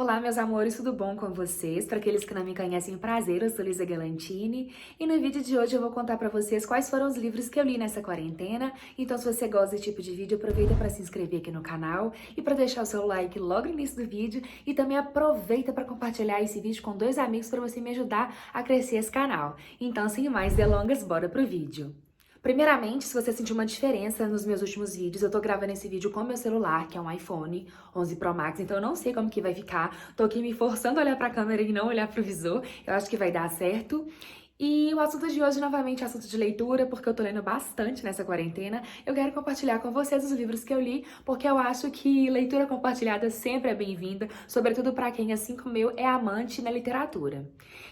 Olá, meus amores, tudo bom com vocês? Para aqueles que não me conhecem, prazer, eu sou Lisa Galantini e no vídeo de hoje eu vou contar para vocês quais foram os livros que eu li nessa quarentena. Então, se você gosta desse tipo de vídeo, aproveita para se inscrever aqui no canal e para deixar o seu like logo no início do vídeo e também aproveita para compartilhar esse vídeo com 2 amigos para você me ajudar a crescer esse canal. Então, sem mais delongas, bora pro vídeo. Primeiramente, se você sentiu uma diferença nos meus últimos vídeos, eu tô gravando esse vídeo com meu celular, que é um iPhone 11 Pro Max, então eu não sei como que vai ficar. Tô aqui me forçando a olhar pra câmera e não olhar pro visor. Eu acho que vai dar certo. E o assunto de hoje, novamente, é assunto de leitura, porque eu tô lendo bastante nessa quarentena. Eu quero compartilhar com vocês os livros que eu li, porque eu acho que leitura compartilhada sempre é bem-vinda, sobretudo pra quem, assim como eu, é amante na literatura.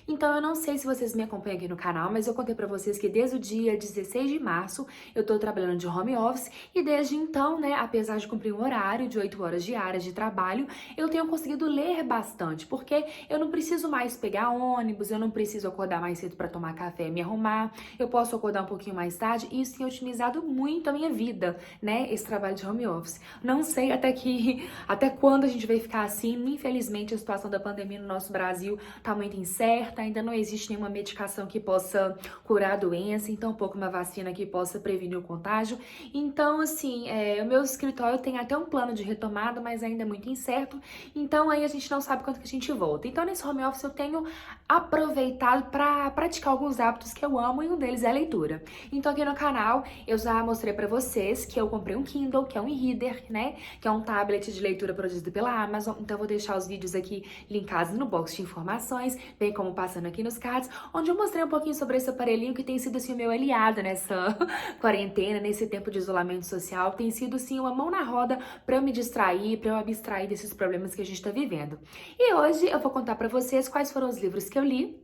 Então, eu não sei se vocês me acompanham aqui no canal, mas eu contei pra vocês que desde o dia 16 de março eu tô trabalhando de home office e desde então, né, apesar de cumprir um horário de 8 horas diárias de trabalho, eu tenho conseguido ler bastante, porque eu não preciso mais pegar ônibus, eu não preciso acordar mais cedo pra tomar café e me arrumar, eu posso acordar um pouquinho mais tarde e isso tem otimizado muito a minha vida, né, esse trabalho de home office. Não sei até quando a gente vai ficar assim, infelizmente a situação da pandemia no nosso Brasil tá muito incerta, ainda não existe nenhuma medicação que possa curar a doença, então pouco uma vacina que possa prevenir o contágio. Então, assim, o meu escritório tem até um plano de retomada, mas ainda é muito incerto, então aí a gente não sabe quando que a gente volta. Então, nesse home office eu tenho aproveitado para praticar alguns hábitos que eu amo e um deles é a leitura. Então, aqui no canal eu já mostrei para vocês que eu comprei um Kindle, que é um e-reader, né, que é um tablet de leitura produzido pela Amazon, então eu vou deixar os vídeos aqui linkados no box de informações, bem como passando aqui nos cards, onde eu mostrei um pouquinho sobre esse aparelhinho que tem sido assim o meu aliado nessa quarentena, nesse tempo de isolamento social, tem sido assim uma mão na roda para eu me distrair, para eu abstrair desses problemas que a gente tá vivendo. E hoje eu vou contar para vocês quais foram os livros que eu li.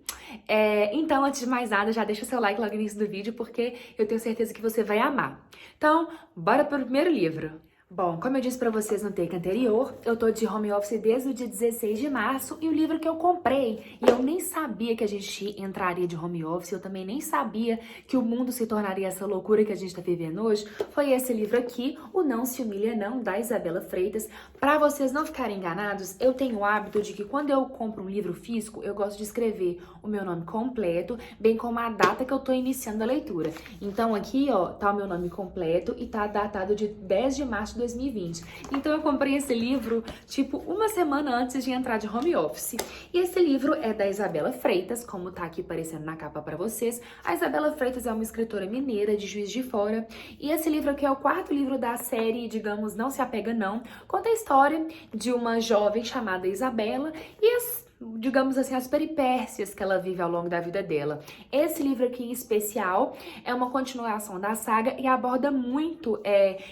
Então, antes de mais nada, já deixa seu like logo no início do vídeo, porque eu tenho certeza que você vai amar. Então, bora pro primeiro livro. Bom, como eu disse pra vocês no take anterior, eu tô de home office desde o dia 16 de março e o livro que eu comprei, e eu nem sabia que a gente entraria de home office, eu também nem sabia que o mundo se tornaria essa loucura que a gente tá vivendo hoje, foi esse livro aqui, O Não Se Humilha Não, da Isabela Freitas. Pra vocês não ficarem enganados, eu tenho o hábito de que quando eu compro um livro físico, eu gosto de escrever o meu nome completo, bem como a data que eu tô iniciando a leitura. Então aqui, ó, tá o meu nome completo e tá datado de 10 de março de 2020. Então eu comprei esse livro, tipo, uma semana antes de entrar de home office. E esse livro é da Isabela Freitas, como tá aqui aparecendo na capa pra vocês. A Isabela Freitas é uma escritora mineira de Juiz de Fora. E esse livro aqui é o 4º livro da série, digamos, Não Se Apega Não. Conta a história de uma jovem chamada Isabela e digamos assim, as peripécias que ela vive ao longo da vida dela. Esse livro aqui em especial é uma continuação da saga e aborda muito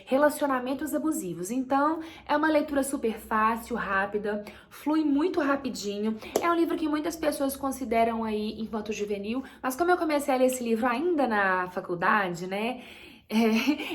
relacionamentos abusivos. Então, é uma leitura super fácil, rápida, flui muito rapidinho. É um livro que muitas pessoas consideram aí infanto-juvenil, mas como eu comecei a ler esse livro ainda na faculdade, né,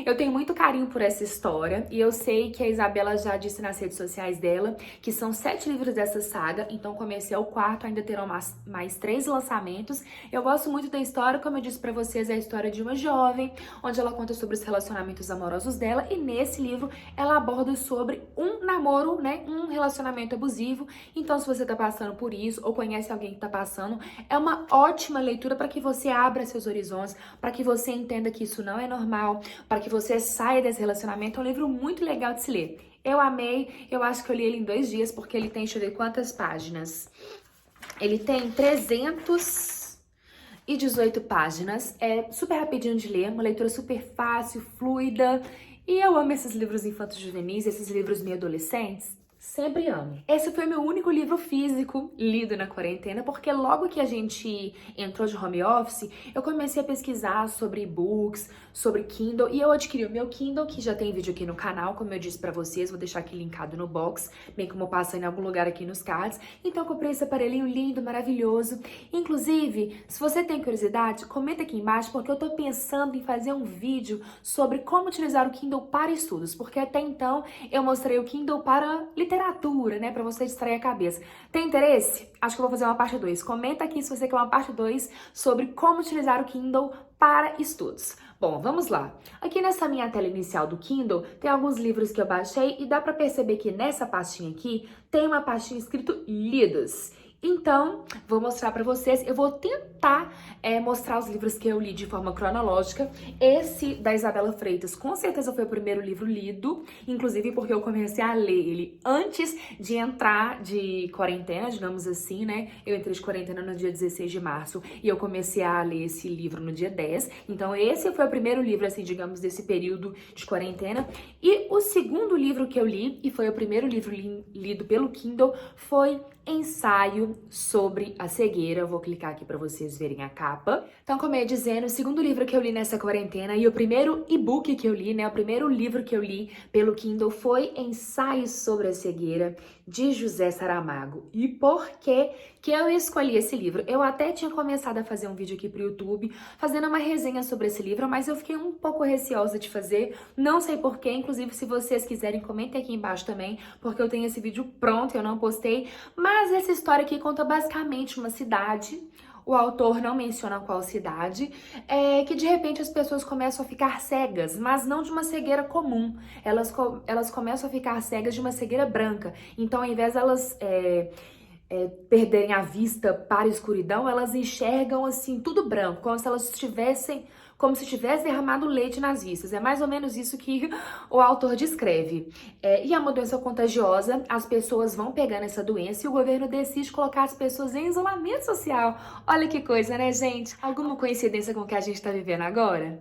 eu tenho muito carinho por essa história e eu sei que a Isabela já disse nas redes sociais dela que são 7 livros dessa saga, então comecei o 4º, ainda terão mais 3 lançamentos. Eu gosto muito da história, como eu disse pra vocês, é a história de uma jovem, onde ela conta sobre os relacionamentos amorosos dela e nesse livro ela aborda sobre um namoro, né, um relacionamento abusivo. Então se você tá passando por isso ou conhece alguém que tá passando, é uma ótima leitura para que você abra seus horizontes, para que você entenda que isso não é normal, para que você saia desse relacionamento. É um livro muito legal de se ler. Eu amei, eu acho que eu li ele em 2 dias, porque ele tem, deixa eu ver quantas páginas. Ele tem 318 páginas, é super rapidinho de ler, uma leitura super fácil, fluida. E eu amo esses livros infantos juvenis, esses livros meio adolescentes. Sempre amo. Esse foi meu único livro físico lido na quarentena, porque logo que a gente entrou de home office, eu comecei a pesquisar sobre e-books, sobre Kindle, e eu adquiri o meu Kindle, que já tem vídeo aqui no canal, como eu disse pra vocês, vou deixar aqui linkado no box, bem como passa em algum lugar aqui nos cards. Então eu comprei esse aparelhinho lindo, maravilhoso. Inclusive, se você tem curiosidade, comenta aqui embaixo, porque eu tô pensando em fazer um vídeo sobre como utilizar o Kindle para estudos, porque até então eu mostrei o Kindle para literatura, literatura, né, pra você distrair a cabeça. Tem interesse? Acho que eu vou fazer uma parte 2. Comenta aqui se você quer uma parte 2 sobre como utilizar o Kindle para estudos. Bom, vamos lá. Aqui nessa minha tela inicial do Kindle, tem alguns livros que eu baixei e dá pra perceber que nessa pastinha aqui tem uma pastinha escrito lidos. Então, vou mostrar pra vocês, eu vou tentar mostrar os livros que eu li de forma cronológica. Esse da Isabela Freitas, com certeza foi o primeiro livro lido, inclusive porque eu comecei a ler ele antes de entrar de quarentena, digamos assim, né? Eu entrei de quarentena no dia 16 de março e eu comecei a ler esse livro no dia 10. Então, esse foi o primeiro livro, assim, digamos, desse período de quarentena. E o segundo livro que eu li, e foi o primeiro livro lido pelo Kindle, foi Ensaio sobre a Cegueira. Eu vou clicar aqui para vocês verem a capa. Então, como eu ia dizendo, o segundo livro que eu li nessa quarentena e o primeiro e-book que eu li, né, o primeiro livro que eu li pelo Kindle foi Ensaio sobre a Cegueira, de José Saramago. E por que eu escolhi esse livro? Eu até tinha começado a fazer um vídeo aqui pro YouTube, fazendo uma resenha sobre esse livro, mas eu fiquei um pouco receosa de fazer, não sei porquê. Inclusive, se vocês quiserem, comentem aqui embaixo também, porque eu tenho esse vídeo pronto, eu não postei, mas essa história aqui conta basicamente uma cidade, o autor não menciona qual cidade, que de repente as pessoas começam a ficar cegas, mas não de uma cegueira comum, elas começam a ficar cegas de uma cegueira branca. Então, ao invés de elas perderem a vista para a escuridão, elas enxergam assim tudo branco, como se tivesse derramado leite nas vistas. É mais ou menos isso que o autor descreve. E é uma doença contagiosa, as pessoas vão pegando essa doença e o governo decide colocar as pessoas em isolamento social. Olha que coisa, né, gente? Alguma coincidência com o que a gente está vivendo agora?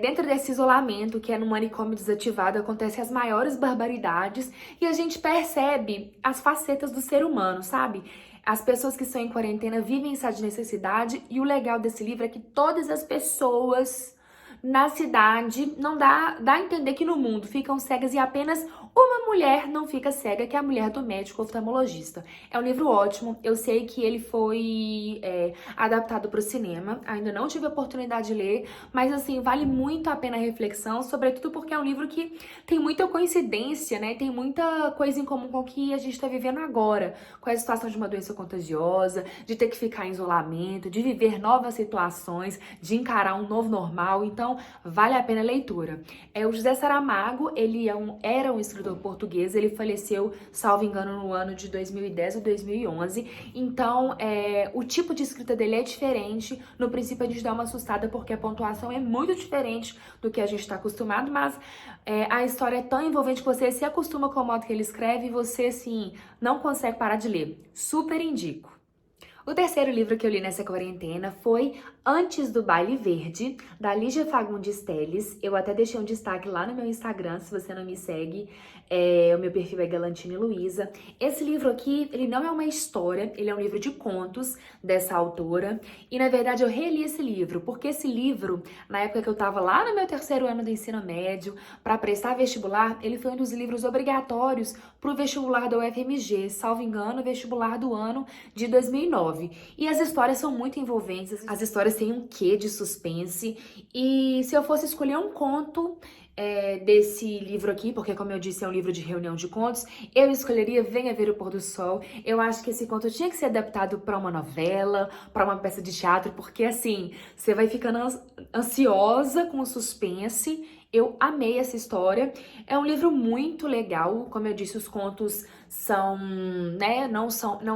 Dentro desse isolamento, que é no manicômio desativado, acontecem as maiores barbaridades e a gente percebe as facetas do ser humano, sabe? As pessoas que estão em quarentena vivem em estado de necessidade e o legal desse livro é que todas as pessoas na cidade, não dá a entender que no mundo ficam cegas e apenas uma mulher não fica cega, que é a mulher do médico oftalmologista. É um livro ótimo, eu sei que ele foi adaptado para o cinema, ainda não tive a oportunidade de ler, mas assim, vale muito a pena a reflexão, sobretudo porque é um livro que tem muita coincidência, né? Tem muita coisa em comum com o que a gente está vivendo agora, com a situação de uma doença contagiosa, de ter que ficar em isolamento, de viver novas situações, de encarar um novo normal. Então, vale a pena a leitura. O José Saramago, ele era um escritor português, ele faleceu, salvo engano, no ano de 2010 ou 2011. Então, o tipo de escrita dele é diferente. No princípio, a gente dá uma assustada porque a pontuação é muito diferente do que a gente está acostumado, mas a história é tão envolvente que você se acostuma com o modo que ele escreve e você, assim, não consegue parar de ler. Super indico. O terceiro livro que eu li nessa quarentena foi Antes do Baile Verde, da Lígia Fagundes Telles. Eu até deixei um destaque lá no meu Instagram, se você não me segue. O meu perfil é Galantine Luiza. Esse livro aqui, ele não é uma história, ele é um livro de contos dessa autora. E, na verdade, eu reli esse livro, porque esse livro, na época que eu tava lá no meu terceiro ano do ensino médio, para prestar vestibular, ele foi um dos livros obrigatórios pro vestibular da UFMG, salvo engano, vestibular do ano de 2009. E as histórias são muito envolventes, as histórias têm um quê de suspense. E se eu fosse escolher um conto desse livro aqui, porque como eu disse é um livro de reunião de contos, eu escolheria Venha Ver o Pôr do Sol. Eu acho que esse conto tinha que ser adaptado para uma novela, para uma peça de teatro, porque assim, você vai ficando ansiosa com o suspense. Eu amei essa história. É um livro muito legal. Como eu disse, os contos são, né, não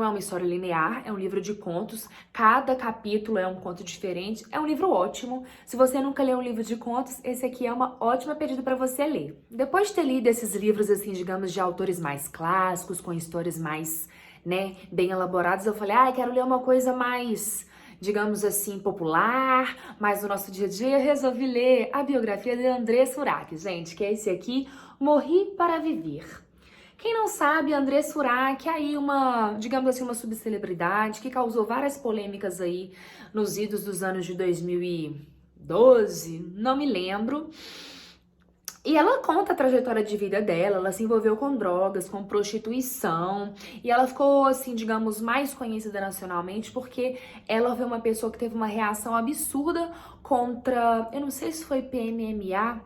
é uma história linear, é um livro de contos. Cada capítulo é um conto diferente. É um livro ótimo. Se você nunca leu um livro de contos, esse aqui é uma ótima pedida para você ler. Depois de ter lido esses livros, assim, digamos, de autores mais clássicos, com histórias mais, né, bem elaboradas, eu falei, quero ler uma coisa mais, digamos assim, popular, mas no nosso dia a dia eu resolvi ler a biografia de André Surak, gente, que é esse aqui, Morri para Viver. Quem não sabe, André Surak é aí digamos assim, uma subcelebridade que causou várias polêmicas aí nos idos dos anos de 2012, não me lembro. E ela conta a trajetória de vida dela, ela se envolveu com drogas, com prostituição, e ela ficou, assim, digamos, mais conhecida nacionalmente porque ela foi uma pessoa que teve uma reação absurda contra, eu não sei se foi PMMA,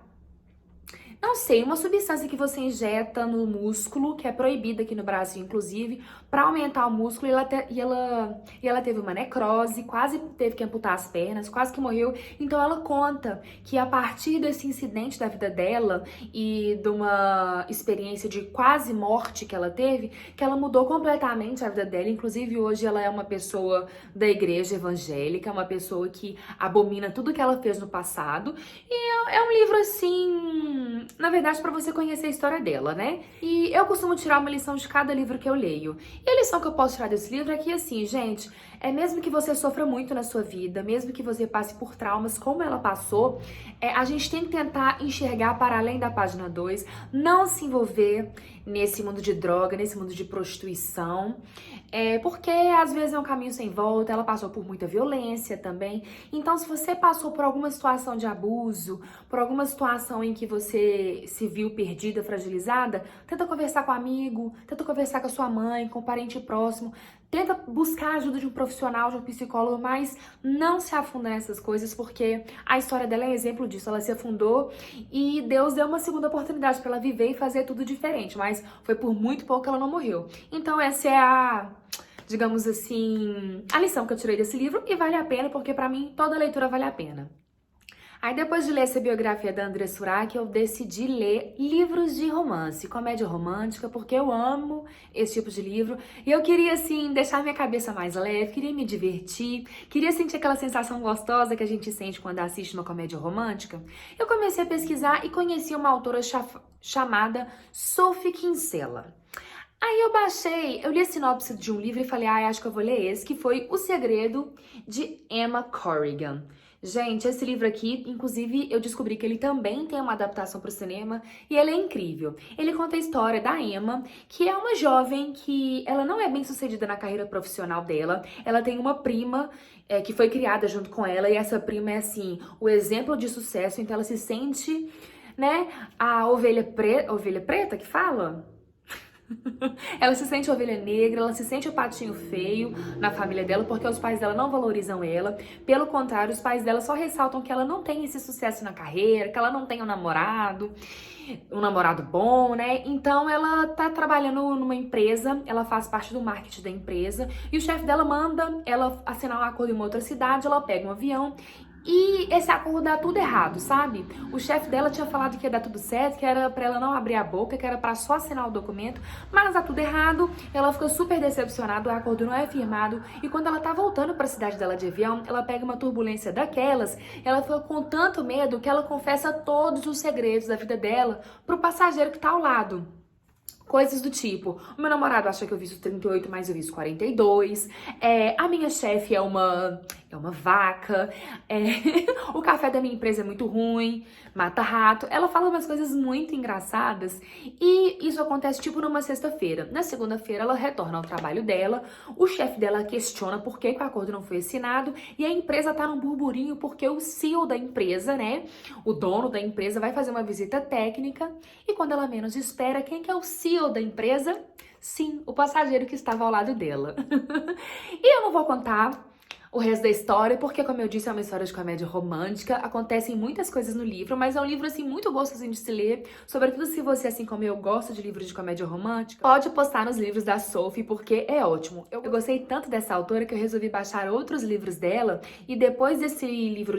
Não sei, uma substância que você injeta no músculo, que é proibida aqui no Brasil, inclusive, pra aumentar o músculo, e ela teve uma necrose, quase teve que amputar as pernas, quase que morreu. Então ela conta que a partir desse incidente da vida dela e de uma experiência de quase morte que ela teve, que ela mudou completamente a vida dela. Inclusive, hoje ela é uma pessoa da igreja evangélica, uma pessoa que abomina tudo que ela fez no passado. E é um livro assim, na verdade, para você conhecer a história dela, né? E eu costumo tirar uma lição de cada livro que eu leio. E a lição que eu posso tirar desse livro é que, assim, gente, é mesmo que você sofra muito na sua vida, mesmo que você passe por traumas como ela passou, a gente tem que tentar enxergar para além da página 2, não se envolver nesse mundo de droga, nesse mundo de prostituição, porque às vezes é um caminho sem volta. Ela passou por muita violência também. Então, se você passou por alguma situação de abuso, por alguma situação em que você se viu perdida, fragilizada, tenta conversar com um amigo, tenta conversar com a sua mãe, com um parente próximo, tenta buscar a ajuda de um profissional, de um psicólogo, mas não se afunda nessas coisas, porque a história dela é exemplo disso. Ela se afundou e Deus deu uma segunda oportunidade para ela viver e fazer tudo diferente, mas foi por muito pouco que ela não morreu. Então essa é digamos assim, a lição que eu tirei desse livro, e vale a pena, porque pra mim toda leitura vale a pena. Aí depois de ler essa biografia da André Surak, eu decidi ler livros de romance, comédia romântica, porque eu amo esse tipo de livro. E eu queria, assim, deixar minha cabeça mais leve, queria me divertir, queria sentir aquela sensação gostosa que a gente sente quando assiste uma comédia romântica. Eu comecei a pesquisar e conheci uma autora chamada Sophie Kinsella. Aí eu li a sinopse de um livro e falei, acho que eu vou ler esse, que foi O Segredo, de Emma Corrigan. Gente, esse livro aqui, inclusive, eu descobri que ele também tem uma adaptação para o cinema e ele é incrível. Ele conta a história da Emma, que é uma jovem que ela não é bem sucedida na carreira profissional dela. Ela tem uma prima que foi criada junto com ela, e essa prima é, assim, o exemplo de sucesso. Então ela se sente, né, a ovelha preta que fala? Ela se sente ovelha negra, ela se sente o patinho feio na família dela, porque os pais dela não valorizam ela. Pelo contrário, os pais dela só ressaltam que ela não tem esse sucesso na carreira, que ela não tem um namorado bom, né? Então ela tá trabalhando numa empresa, ela faz parte do marketing da empresa, e o chefe dela manda ela assinar um acordo em uma outra cidade. Ela pega um avião e esse acordo dá tudo errado, sabe? O chefe dela tinha falado que ia dar tudo certo, que era pra ela não abrir a boca, que era pra só assinar o documento, mas dá tudo errado. Ela fica super decepcionada, o acordo não é firmado, e quando ela tá voltando pra cidade dela de avião, ela pega uma turbulência daquelas. Ela fica com tanto medo que ela confessa todos os segredos da vida dela pro passageiro que tá ao lado. Coisas do tipo, o meu namorado acha que eu visto 38, mas eu visto 42. A minha chefe é uma vaca. O café da minha empresa é muito ruim, mata rato. Ela fala umas coisas muito engraçadas, e isso acontece tipo numa sexta-feira. Na segunda-feira ela retorna ao trabalho dela, o chefe dela questiona por que o acordo não foi assinado, e a empresa tá num burburinho porque o CEO da empresa, né, o dono da empresa, vai fazer uma visita técnica, e quando ela menos espera, quem que é o CEO da empresa? Sim, o passageiro que estava ao lado dela. E eu não vou contar o resto da história, porque, como eu disse, é uma história de comédia romântica. Acontecem muitas coisas no livro, mas é um livro, assim, muito gostosinho de se ler. Sobretudo se você, assim como eu, gosta de livros de comédia romântica, pode postar nos livros da Sophie, porque é ótimo. Eu gostei tanto dessa autora que eu resolvi baixar outros livros dela, e depois desse livro,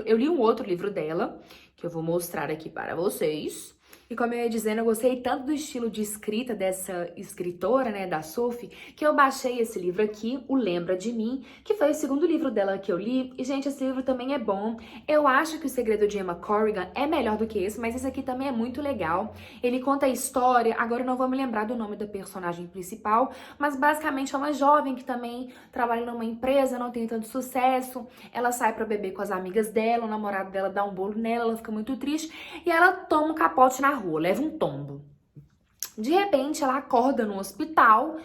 eu li um outro livro dela, que eu vou mostrar aqui para vocês. E como eu ia dizendo, eu gostei tanto do estilo de escrita dessa escritora, né, da Sophie, que eu baixei esse livro aqui, o Lembra de Mim, que foi o segundo livro dela que eu li. E, gente, esse livro também é bom. Eu acho que O Segredo de Emma Corrigan é melhor do que esse, mas esse aqui também é muito legal. Ele conta a história, agora eu não vou me lembrar do nome da personagem principal, mas basicamente é uma jovem que também trabalha numa empresa, não tem tanto sucesso. Ela sai pra beber com as amigas dela, o namorado dela dá um bolo nela, ela fica muito triste, e ela toma um capote na rua, leva um tombo. De repente, ela acorda no hospital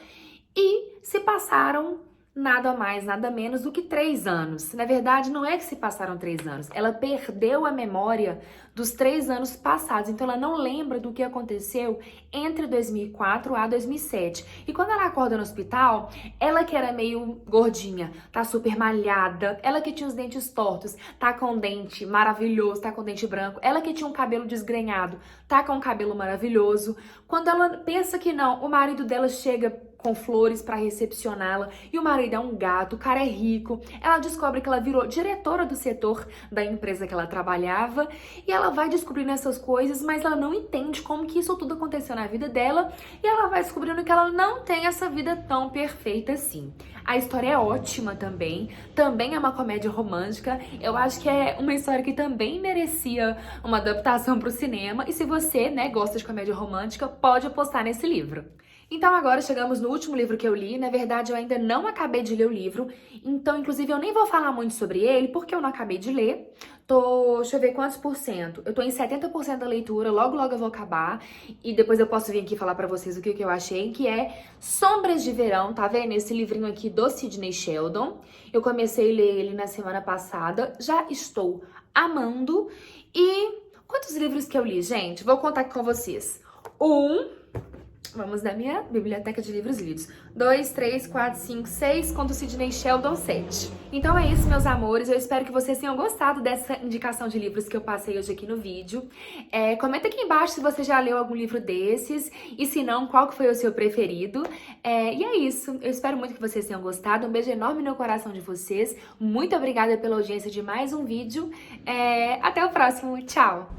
e se passaram nada mais, nada menos do que 3 anos. Na verdade, não é que se passaram 3 anos. Ela perdeu a memória dos 3 anos passados. Então ela não lembra do que aconteceu entre 2004 a 2007. E quando ela acorda no hospital, ela que era meio gordinha, tá super malhada, ela que tinha os dentes tortos, tá com um dente maravilhoso, tá com um dente branco, ela que tinha um cabelo desgrenhado, tá com um cabelo maravilhoso. Quando ela pensa que não, o marido dela chega com flores pra recepcioná-la, e o marido é um gato, o cara é rico. Ela descobre que ela virou diretora do setor da empresa que ela trabalhava, e ela vai descobrindo essas coisas, mas ela não entende como que isso tudo aconteceu na vida dela, e ela vai descobrindo que ela não tem essa vida tão perfeita assim. A história é ótima também é uma comédia romântica. Eu acho que é uma história que também merecia uma adaptação pro cinema, e se você, né, gosta de comédia romântica, pode apostar nesse livro. Então agora chegamos no último livro que eu li. Na verdade, eu ainda não acabei de ler o livro, então inclusive eu nem vou falar muito sobre ele, porque eu não acabei de ler. Deixa eu ver quantos por cento. Eu tô em 70% da leitura, logo logo eu vou acabar, e depois eu posso vir aqui falar pra vocês o que eu achei, que é Sombras de Verão, tá vendo? Esse livrinho aqui do Sidney Sheldon. Eu comecei a ler ele na semana passada, já estou amando. E quantos livros que eu li, gente? Vou contar aqui com vocês. Vamos da minha biblioteca de livros lidos. 2, 3, 4, 5, 6, conto Sidney Sheldon, 7. Então é isso, meus amores. Eu espero que vocês tenham gostado dessa indicação de livros que eu passei hoje aqui no vídeo. Comenta aqui embaixo se você já leu algum livro desses, e se não, qual que foi o seu preferido. E é isso. Eu espero muito que vocês tenham gostado. Um beijo enorme no coração de vocês. Muito obrigada pela audiência de mais um vídeo. Até o próximo. Tchau!